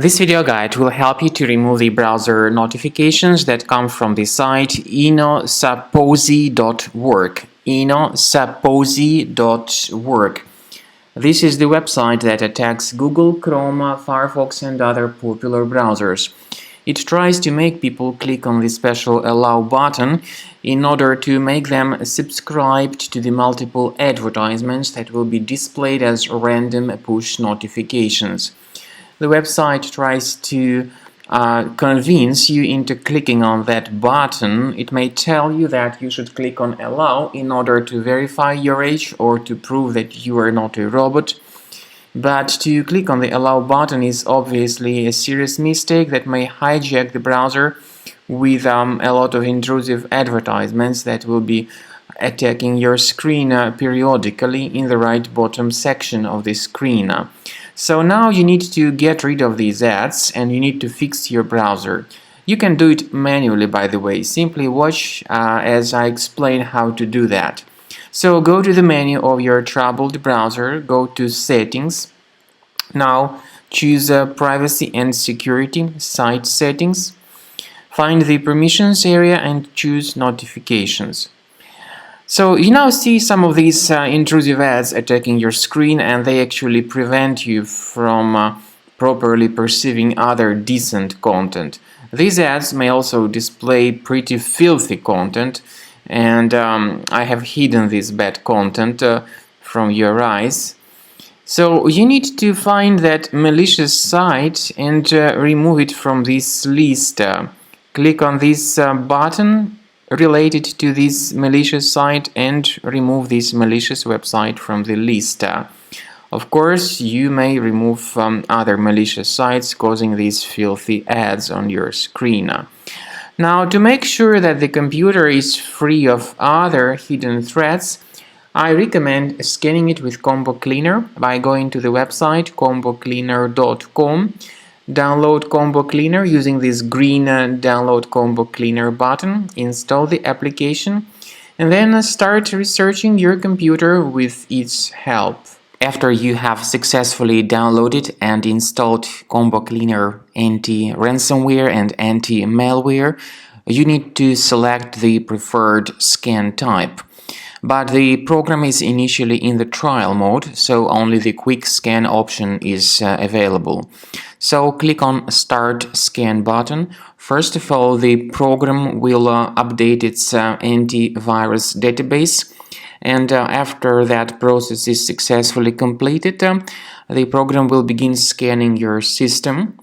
This video guide will help you to remove the browser notifications that come from the site Enosupposie.work. Enosupposie.work. This is the website that attacks Google, Chrome, Firefox and other popular browsers. It tries to make people click on the special Allow button in order to make them subscribed to the multiple advertisements that will be displayed as random push notifications. The website tries to convince you into clicking on that button. It may tell you that you should click on Allow in order to verify your age or to prove that you are not a robot. But to click on the Allow button is obviously a serious mistake that may hijack the browser with a lot of intrusive advertisements that will be attacking your screen periodically in the right bottom section of the screen. So now you need to get rid of these ads and you need to fix your browser. You can do it manually, by the way. Simply watch as I explain how to do that. So go to the menu of your troubled browser, go to Settings. Now choose Privacy and Security, Site Settings. Find the Permissions area and choose Notifications. So you now see some of these intrusive ads attacking your screen, and they actually prevent you from properly perceiving other decent content. These ads may also display pretty filthy content, and I have hidden this bad content from your eyes. So you need to find that malicious site and remove it from this list. Click on this button related to this malicious site and remove this malicious website from the list. Of course, you may remove other malicious sites causing these filthy ads on your screen. Now, to make sure that the computer is free of other hidden threats, I recommend scanning it with Combo Cleaner by going to the website combocleaner.com. Download Combo Cleaner using this green Download Combo Cleaner button, install the application, and then start researching your computer with its help. After you have successfully downloaded and installed Combo Cleaner anti-ransomware and anti-malware, you need to select the preferred scan type. But the program is initially in the trial mode, so only the quick scan option is available. So click on Start Scan button. First of all, the program will update its antivirus database, and after that process is successfully completed, the program will begin scanning your system.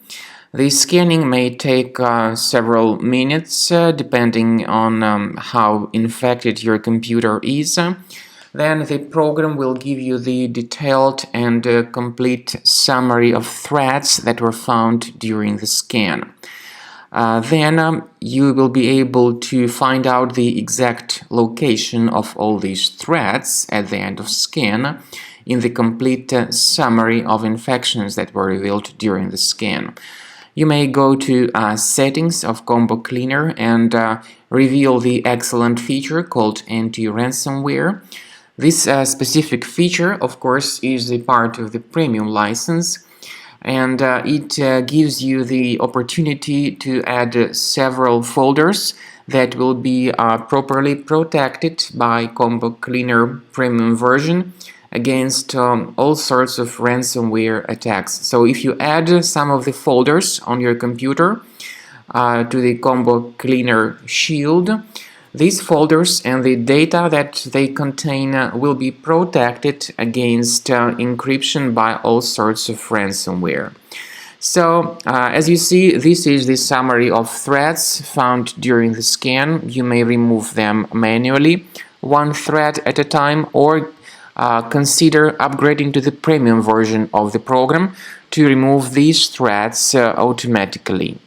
The scanning may take several minutes depending on how infected your computer is. Then the program will give you the detailed and complete summary of threats that were found during the scan. Then you will be able to find out the exact location of all these threats at the end of scan in the complete summary of infections that were revealed during the scan. You may go to Settings of Combo Cleaner and reveal the excellent feature called Anti-Ransomware. This specific feature, of course, is a part of the premium license, and it gives you the opportunity to add several folders that will be properly protected by Combo Cleaner premium version against all sorts of ransomware attacks. So if you add some of the folders on your computer to the Combo Cleaner shield, these folders and the data that they contain will be protected against encryption by all sorts of ransomware. So, as you see, this is the summary of threats found during the scan. You may remove them manually, one threat at a time, or consider upgrading to the premium version of the program to remove these threats automatically.